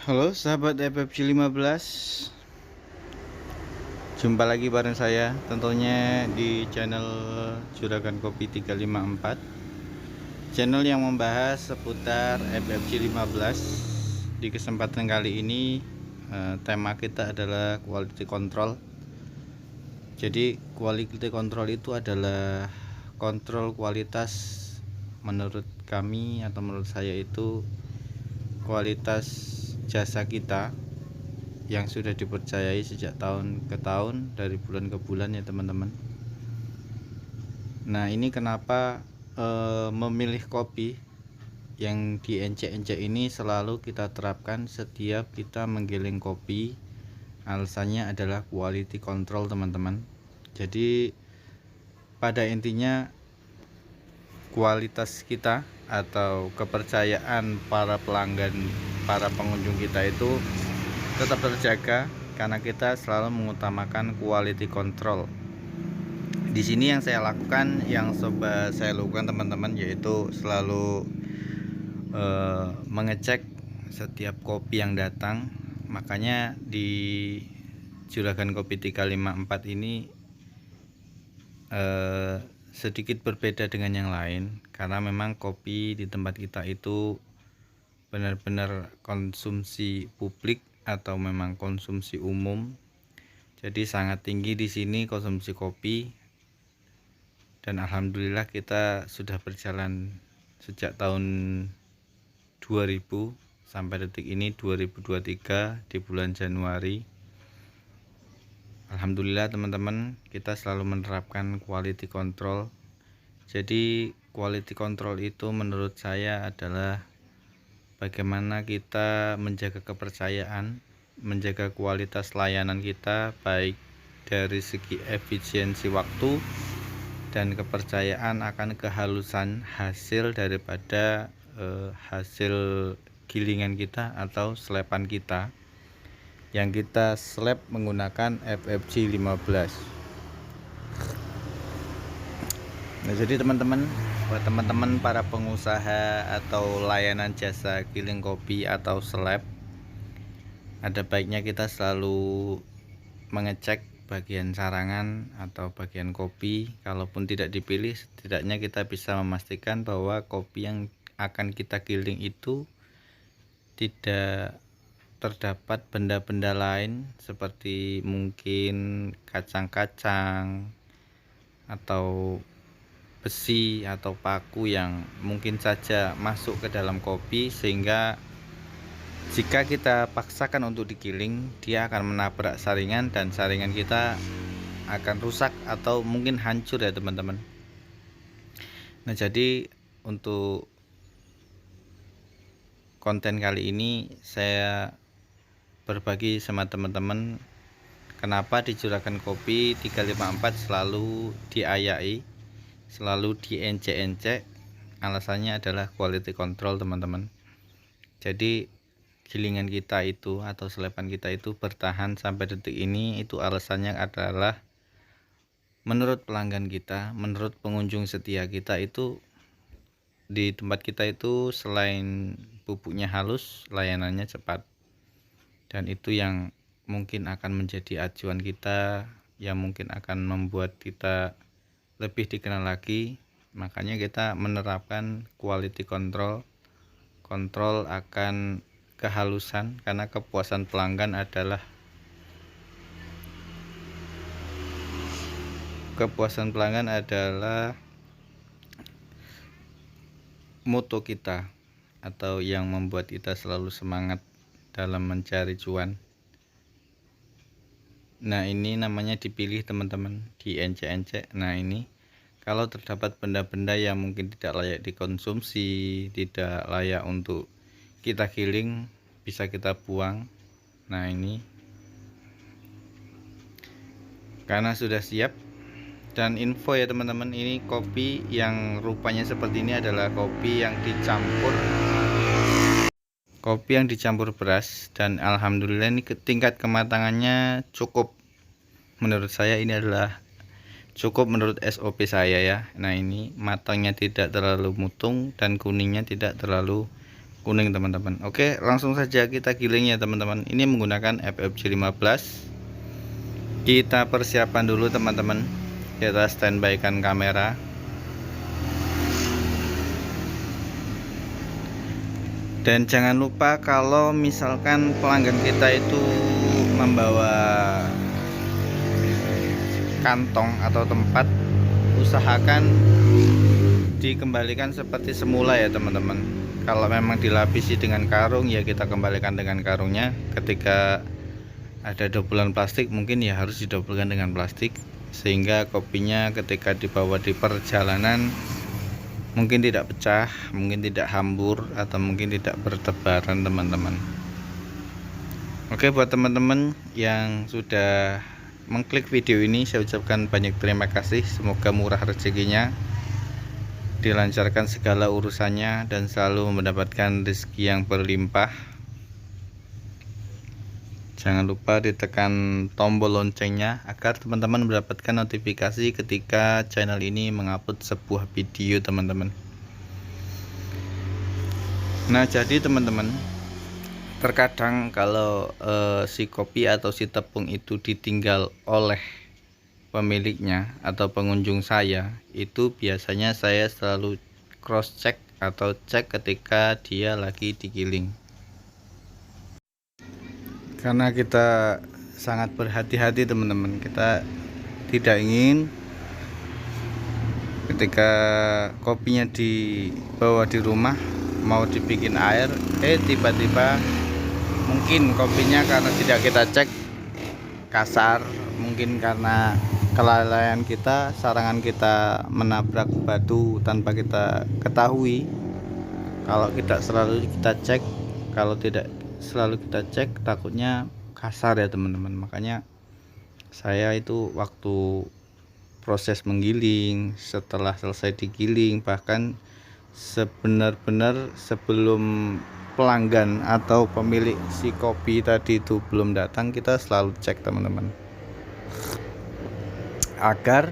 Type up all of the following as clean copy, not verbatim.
Halo sahabat FFC 15. Jumpa lagi bareng saya tentunya di channel Juragan Kopi 354, channel yang membahas seputar FFC 15. Di kesempatan kali ini tema kita adalah quality control. Jadi quality control itu adalah kontrol kualitas. Menurut kami atau menurut saya itu kualitas jasa kita yang sudah dipercayai sejak tahun ke tahun, dari bulan ke bulan ya teman-teman. Nah ini kenapa memilih kopi yang diencek-encek ini selalu kita terapkan setiap kita menggiling kopi. Alasannya adalah quality control teman-teman. Jadi pada intinya kualitas kita atau kepercayaan para pelanggan, para pengunjung kita itu tetap terjaga karena kita selalu mengutamakan quality control. Di sini yang saya lakukan, yang coba saya lakukan teman-teman, yaitu selalu mengecek setiap kopi yang datang. Makanya di Juragan Kopi 354 ini sedikit berbeda dengan yang lain, karena memang kopi di tempat kita itu benar-benar konsumsi publik atau memang konsumsi umum. Jadi sangat tinggi di sini konsumsi kopi, dan alhamdulillah kita sudah berjalan sejak tahun 2000 sampai detik ini 2023 di bulan Januari. Alhamdulillah teman-teman, kita selalu menerapkan quality control. Jadi quality control itu menurut saya adalah bagaimana kita menjaga kepercayaan, menjaga kualitas layanan kita, baik dari segi efisiensi waktu dan kepercayaan akan kehalusan hasil daripada hasil gilingan kita atau selepan kita yang kita seleb menggunakan FFC 15. Nah, jadi teman-teman, buat teman-teman para pengusaha atau layanan jasa giling kopi atau seleb, ada baiknya kita selalu mengecek bagian sarangan atau bagian kopi. Kalaupun tidak dipilih, setidaknya kita bisa memastikan bahwa kopi yang akan kita giling itu tidak terdapat benda-benda lain seperti mungkin kacang-kacang atau besi atau paku yang mungkin saja masuk ke dalam kopi, sehingga jika kita paksakan untuk digiling, dia akan menabrak saringan dan saringan kita akan rusak atau mungkin hancur ya teman-teman. Nah, jadi untuk konten kali ini saya berbagi sama teman-teman kenapa di Juragan Kopi 354 selalu diayai, selalu diencek-encek. Alasannya adalah quality control teman-teman. Jadi gilingan kita itu atau selepan kita itu bertahan sampai detik ini, itu alasannya adalah menurut pelanggan kita, menurut pengunjung setia kita itu di tempat kita itu selain bubuknya halus, layanannya cepat. Dan itu yang mungkin akan menjadi acuan kita, yang mungkin akan membuat kita lebih dikenal lagi. Makanya kita menerapkan quality control, kontrol akan kehalusan, karena kepuasan pelanggan adalah moto kita atau yang membuat kita selalu semangat dalam mencari cuan. Nah, ini namanya dipilih teman-teman, diencek-encek. Nah, ini kalau terdapat benda-benda yang mungkin tidak layak dikonsumsi, tidak layak untuk kita giling, bisa kita buang. Nah, ini karena sudah siap. Dan info ya teman-teman, ini kopi yang rupanya seperti ini adalah kopi yang dicampur beras, dan alhamdulillah ini tingkat kematangannya cukup. Menurut saya ini adalah cukup menurut SOP saya ya. Nah, ini matangnya tidak terlalu mutung dan kuningnya tidak terlalu kuning teman-teman. Oke, langsung saja kita giling ya teman-teman. Ini menggunakan FFG 15. Kita persiapan dulu teman-teman. Kita standby kan kamera. Dan jangan lupa kalau misalkan pelanggan kita itu membawa kantong atau tempat, usahakan dikembalikan seperti semula ya teman-teman. Kalau memang dilapisi dengan karung ya kita kembalikan dengan karungnya. Ketika ada dobelan plastik mungkin ya harus didobelkan dengan plastik, sehingga kopinya ketika dibawa di perjalanan mungkin tidak pecah, mungkin tidak hambur, atau mungkin tidak bertebaran teman-teman. Oke, buat teman-teman yang sudah mengklik video ini, saya ucapkan banyak terima kasih. Semoga murah rezekinya, dilancarkan segala urusannya, dan selalu mendapatkan rezeki yang berlimpah. Jangan lupa ditekan tombol loncengnya agar teman-teman mendapatkan notifikasi ketika channel ini mengupload sebuah video teman-teman. Nah, jadi teman-teman, terkadang kalau si kopi atau si tepung itu ditinggal oleh pemiliknya atau pengunjung saya, itu biasanya saya selalu cross check atau cek ketika dia lagi digiling. Karena kita sangat berhati-hati teman-teman, kita tidak ingin ketika kopinya dibawa di rumah mau dibikin air, tiba-tiba mungkin kopinya karena tidak kita cek kasar, mungkin karena kelalaian kita, sarangan kita menabrak batu tanpa kita ketahui. Kalau tidak selalu kita cek, kalau tidak selalu kita cek, takutnya kasar ya teman-teman. Makanya saya itu waktu proses menggiling, setelah selesai digiling, bahkan sebenar-benar sebelum pelanggan atau pemilik si kopi tadi itu belum datang, kita selalu cek teman-teman, agar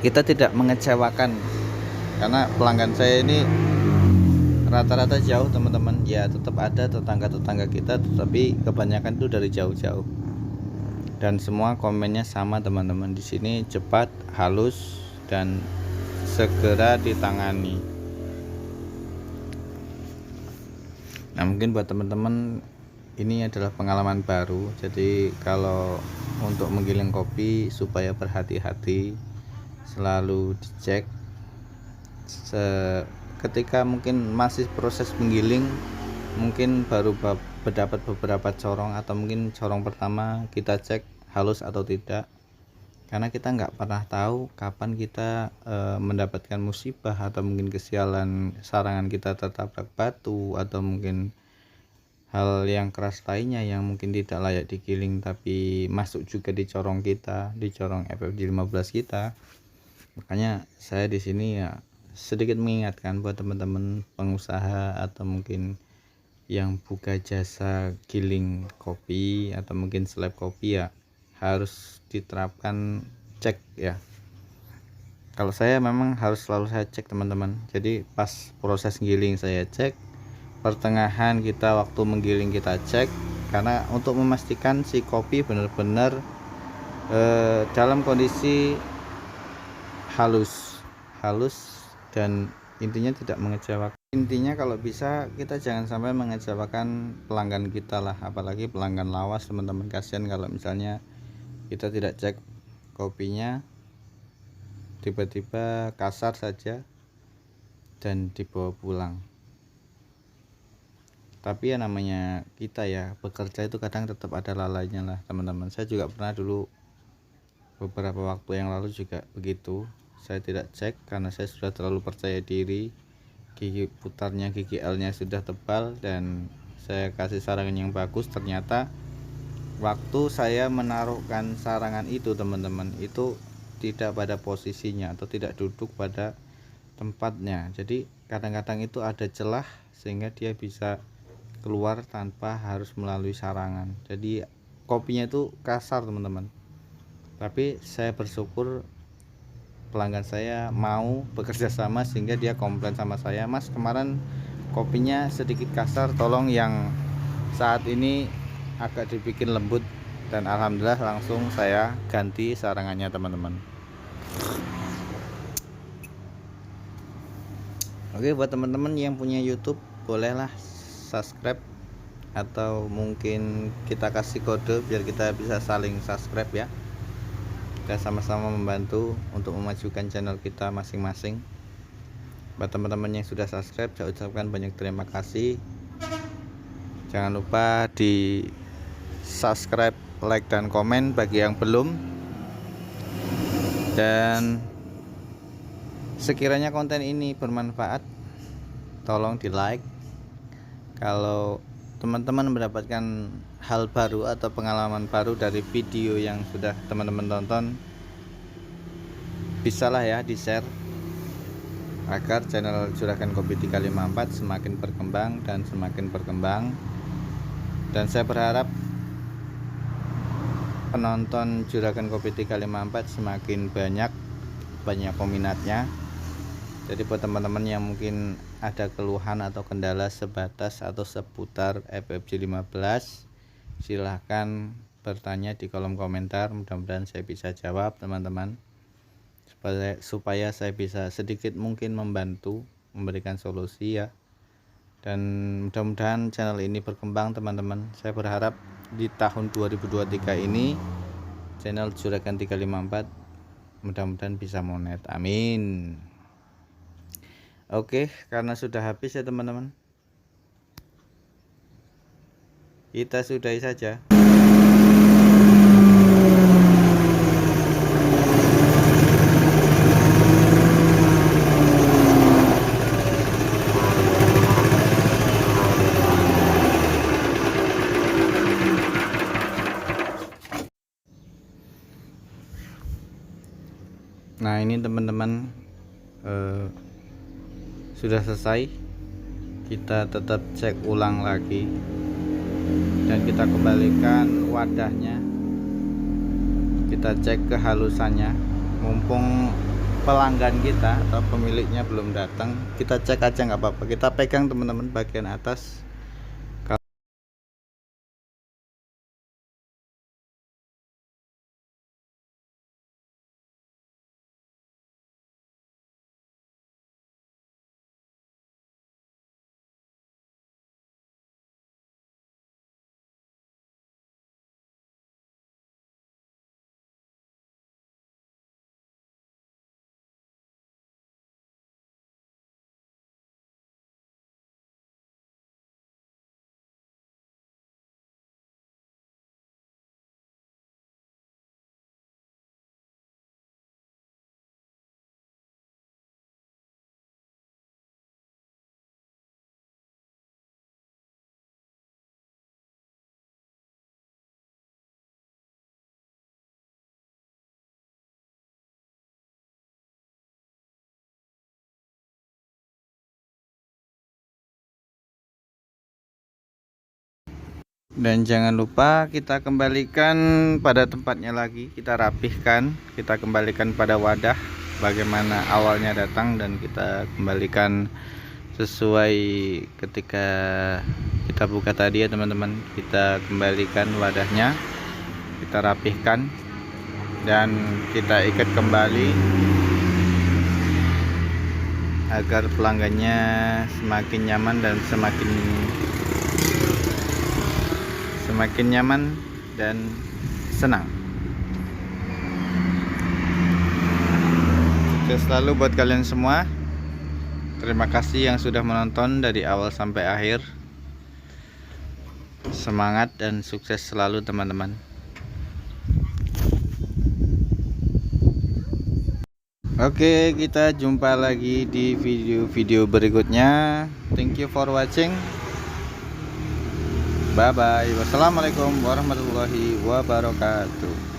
kita tidak mengecewakan. Karena pelanggan saya ini rata-rata jauh teman-teman, ya tetap ada tetangga-tetangga kita, tetapi kebanyakan itu dari jauh-jauh, dan semua komennya sama teman-teman, di sini cepat, halus, dan segera ditangani. Nah, mungkin buat teman-teman ini adalah pengalaman baru, jadi kalau untuk menggiling kopi supaya berhati-hati, selalu dicek. Ketika mungkin masih proses menggiling, mungkin baru berdapat beberapa corong, atau mungkin corong pertama kita cek halus atau tidak, karena kita nggak pernah tahu kapan kita mendapatkan musibah, atau mungkin kesialan sarangan kita tertabrak batu, atau mungkin hal yang keras lainnya yang mungkin tidak layak digiling tapi masuk juga di corong kita, di corong FFG 15 kita. Makanya saya di sini ya sedikit mengingatkan buat teman-teman pengusaha atau mungkin yang buka jasa giling kopi atau mungkin seleb kopi, ya harus diterapkan cek ya. Kalau saya memang harus selalu saya cek teman-teman, jadi pas proses giling saya cek, pertengahan kita waktu menggiling kita cek, karena untuk memastikan si kopi benar-benar dalam kondisi halus dan intinya tidak mengecewakan. Intinya kalau bisa kita jangan sampai mengecewakan pelanggan kita lah, apalagi pelanggan lawas teman-teman. Kasihan kalau misalnya kita tidak cek kopinya, tiba-tiba kasar saja dan dibawa pulang. Tapi ya namanya kita ya bekerja itu kadang tetap ada lalainya lah teman-teman. Saya juga pernah dulu beberapa waktu yang lalu juga begitu, saya tidak cek karena saya sudah terlalu percaya diri, gigi putarnya, gigi L-nya sudah tebal, dan saya kasih sarangan yang bagus. Ternyata waktu saya menaruhkan sarangan itu teman-teman, itu tidak pada posisinya atau tidak duduk pada tempatnya. Jadi kadang-kadang itu ada celah sehingga dia bisa keluar tanpa harus melalui sarangan. Jadi kopinya itu kasar teman-teman. Tapi saya bersyukur pelanggan saya mau bekerja sama sehingga dia komplain sama saya, "Mas, kemarin kopinya sedikit kasar, tolong yang saat ini agak dibikin lembut, dan alhamdulillah langsung saya ganti sarangannya teman-teman. Oke, buat teman-teman yang punya YouTube bolehlah subscribe, atau mungkin kita kasih kode biar kita bisa saling subscribe ya. Kita sama-sama membantu untuk memajukan channel kita masing-masing. Buat teman-teman yang sudah subscribe, saya ucapkan banyak terima kasih. Jangan lupa di subscribe, like, dan komen bagi yang belum. Dan sekiranya konten ini bermanfaat, tolong di like. Kalau teman-teman mendapatkan hal baru atau pengalaman baru dari video yang sudah teman-teman tonton, bisalah ya di share agar channel Juragan Kopi 354 semakin berkembang dan semakin berkembang. Dan saya berharap penonton Juragan Kopi 354 semakin banyak peminatnya. Jadi buat teman-teman yang mungkin ada keluhan atau kendala sebatas atau seputar FFJ 15, silahkan bertanya di kolom komentar. Mudah-mudahan saya bisa jawab teman-teman, supaya saya bisa sedikit mungkin membantu memberikan solusi ya. Dan mudah-mudahan channel ini berkembang teman-teman. Saya berharap di tahun 2023 ini channel Juragan 354 mudah-mudahan bisa monet, amin. Oke, karena sudah habis ya teman-teman, kita sudahi saja. Nah ini teman-teman, sudah selesai. Kita tetap cek ulang lagi dan kita kembalikan wadahnya, kita cek kehalusannya. Mumpung pelanggan kita atau pemiliknya belum datang, kita cek aja nggak apa-apa. Kita pegang teman-teman bagian atas. Dan jangan lupa kita kembalikan pada tempatnya lagi, kita rapihkan, kita kembalikan pada wadah bagaimana awalnya datang, dan kita kembalikan sesuai ketika kita buka tadi ya teman-teman. Kita kembalikan wadahnya, kita rapihkan, dan kita ikat kembali agar pelanggannya semakin nyaman dan semakin nyaman dan senang. Sukses selalu buat kalian semua. Terima kasih yang sudah menonton dari awal sampai akhir. Semangat dan sukses selalu teman-teman. Oke, kita jumpa lagi di video-video berikutnya. Thank you for watching. Bye bye. Wassalamualaikum warahmatullahi wabarakatuh.